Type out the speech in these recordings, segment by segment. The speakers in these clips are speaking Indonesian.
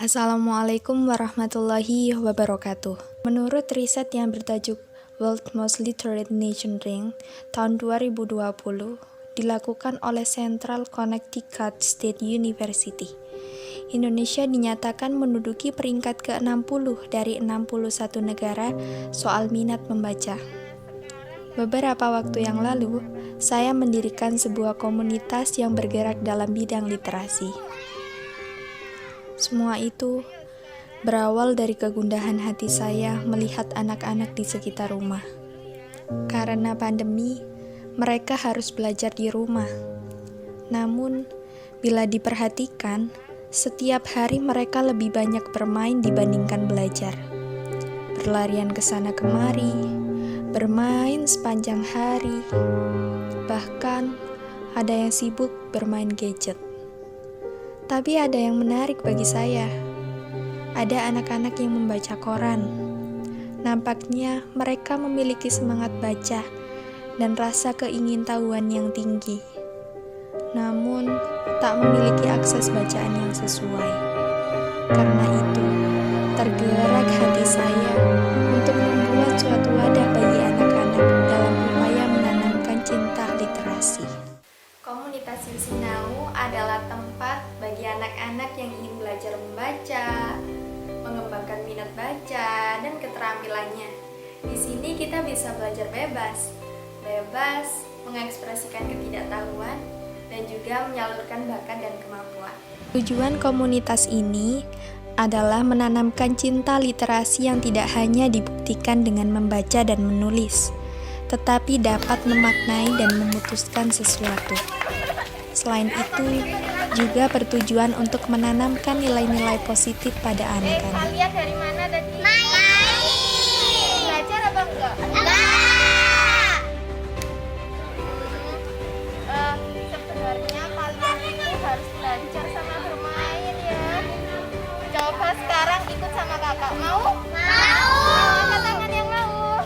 Assalamualaikum warahmatullahi wabarakatuh. Menurut riset yang bertajuk World Most Literate Nation Rank tahun 2020 dilakukan oleh Central Connecticut State University, Indonesia dinyatakan menduduki peringkat ke-60 dari 61 negara soal minat membaca. Beberapa waktu yang lalu, saya mendirikan sebuah komunitas yang bergerak dalam bidang literasi. Semua itu berawal dari kegundahan hati saya melihat anak-anak di sekitar rumah. Karena pandemi, mereka harus belajar di rumah. Namun, bila diperhatikan, setiap hari mereka lebih banyak bermain dibandingkan belajar. Berlarian ke sana kemari, bermain sepanjang hari, bahkan ada yang sibuk bermain gadget. Tapi ada yang menarik bagi saya. Ada anak-anak yang membaca koran. Nampaknya mereka memiliki semangat baca dan rasa keingintahuan yang tinggi. Namun, tak memiliki akses bacaan yang sesuai. Karena itu, tergerak hati saya untuk membuat suatu wadah bagi anak-anak dalam upaya menanamkan cinta literasi. Komunitas Yusinau adalah tempat bagi anak-anak yang ingin belajar membaca, mengembangkan minat baca, dan keterampilannya. Di sini kita bisa belajar bebas mengekspresikan ketidaktahuan, dan juga menyalurkan bakat dan kemampuan. Tujuan komunitas ini adalah menanamkan cinta literasi yang tidak hanya dibuktikan dengan membaca dan menulis, tetapi dapat memaknai dan memutuskan sesuatu. Selain itu, juga bertujuan untuk menanamkan nilai-nilai positif pada anak-anak. Kalian dari mana tadi? Main. Belajar apa enggak? Enggak. Sebenarnya kalian itu harus belajar sama bermain ya. Coba sekarang ikut sama kakak. Mau? Mau. Angkat tangan yang mau.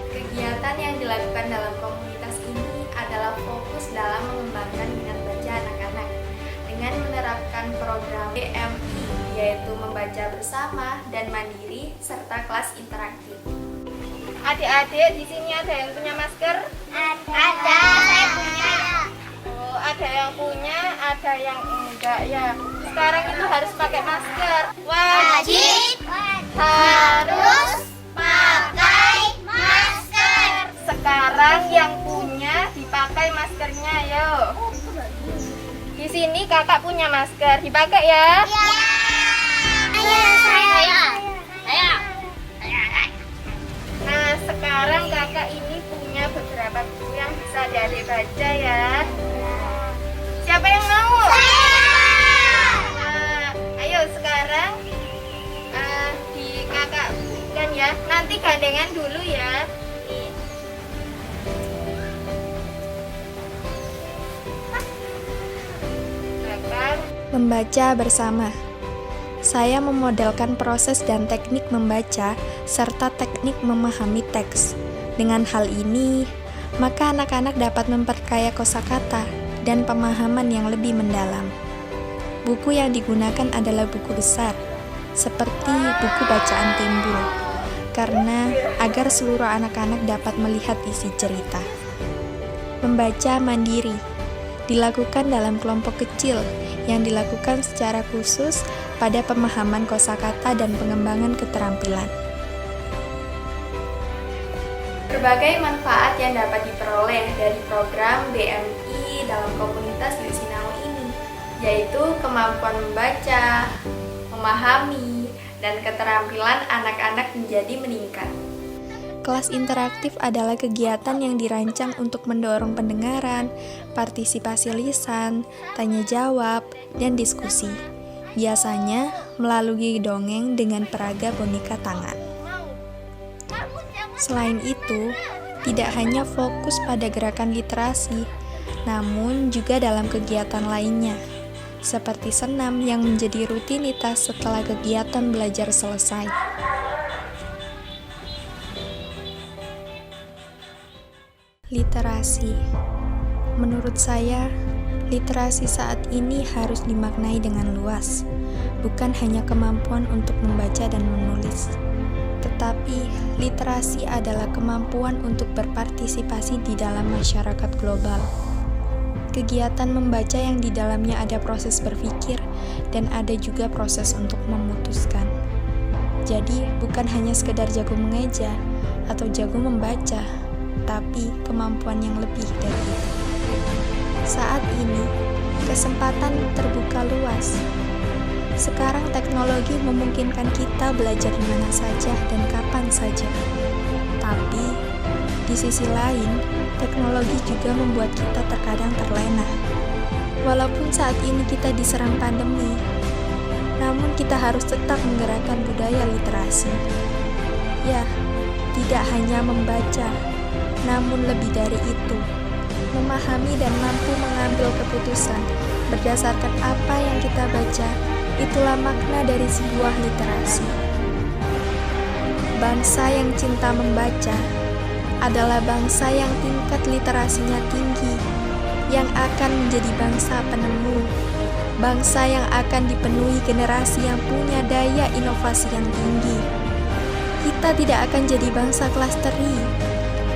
Kegiatan yang dilakukan dalam komunitas ini adalah fokus dalam mengembangkan minat baca anak-anak dengan menerapkan program BMI, yaitu membaca bersama dan mandiri, serta kelas interaktif. Adik-adik, di sini ada yang punya masker? Ada, saya punya. Oh, ada yang punya, ada yang enggak ya. Sekarang itu harus pakai masker. Wajib harus pakai masker. Sekarang yang punya dipakai maskernya, yo. Di sini kakak punya masker, dipakai ya? Iya. Ayo, saya. Nah, sekarang kakak ini punya beberapa buku yang bisa adik baca ya. Siapa yang mau? Nah, ayo sekarang di kakak bukan ya. Nanti gandengan dulu ya. Nih. Membaca bersama. Saya memodelkan proses dan teknik membaca serta teknik memahami teks. Dengan hal ini, maka anak-anak dapat memperkaya kosakata dan pemahaman yang lebih mendalam. Buku yang digunakan adalah buku besar, seperti buku bacaan timbul, karena agar seluruh anak-anak dapat melihat isi cerita. Membaca mandiri dilakukan dalam kelompok kecil yang dilakukan secara khusus pada pemahaman kosakata dan pengembangan keterampilan. Berbagai manfaat yang dapat diperoleh dari program BMI dalam komunitas Yusinau ini, yaitu kemampuan membaca, memahami, dan keterampilan anak-anak menjadi meningkat. Kelas interaktif adalah kegiatan yang dirancang untuk mendorong pendengaran, partisipasi lisan, tanya jawab, dan diskusi. Biasanya melalui dongeng dengan peraga boneka tangan. Selain itu, tidak hanya fokus pada gerakan literasi, namun juga dalam kegiatan lainnya, seperti senam yang menjadi rutinitas setelah kegiatan belajar selesai. Literasi Menurut saya, literasi saat ini harus dimaknai dengan luas, bukan hanya kemampuan untuk membaca dan menulis. Tetapi, literasi adalah kemampuan untuk berpartisipasi di dalam masyarakat global. Kegiatan membaca yang di dalamnya ada proses berpikir dan ada juga proses untuk memutuskan. Jadi, bukan hanya sekedar jago mengeja atau jago membaca, tapi kemampuan yang lebih dari itu. Saat ini, kesempatan terbuka luas. Sekarang teknologi memungkinkan kita belajar di mana saja dan kapan saja. Tapi, di sisi lain, teknologi juga membuat kita terkadang terlena. Walaupun saat ini kita diserang pandemi, namun kita harus tetap menggerakkan budaya literasi. Ya, tidak hanya membaca, namun lebih dari itu, memahami dan mampu mengambil keputusan berdasarkan apa yang kita baca. Itulah makna dari sebuah literasi. Bangsa yang cinta membaca adalah bangsa yang tingkat literasinya tinggi, yang akan menjadi bangsa penemu, bangsa yang akan dipenuhi generasi yang punya daya inovasi yang tinggi. Kita tidak akan jadi bangsa kelas teri.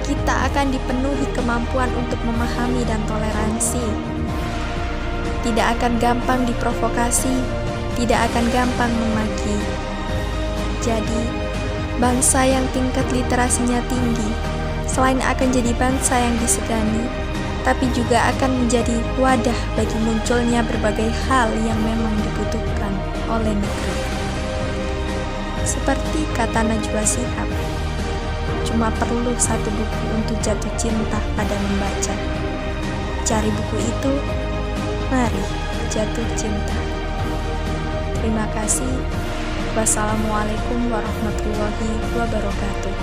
Kita akan dipenuhi kemampuan untuk memahami dan toleransi. Tidak akan gampang diprovokasi, tidak akan gampang memaki. Jadi, bangsa yang tingkat literasinya tinggi, selain akan jadi bangsa yang disegani, tapi juga akan menjadi wadah bagi munculnya berbagai hal yang memang dibutuhkan oleh negeri. Seperti kata Najwa Shihab, cuma perlu satu buku untuk jatuh cinta pada membaca. Cari buku itu, mari jatuh cinta. Terima kasih. Wassalamualaikum warahmatullahi wabarakatuh.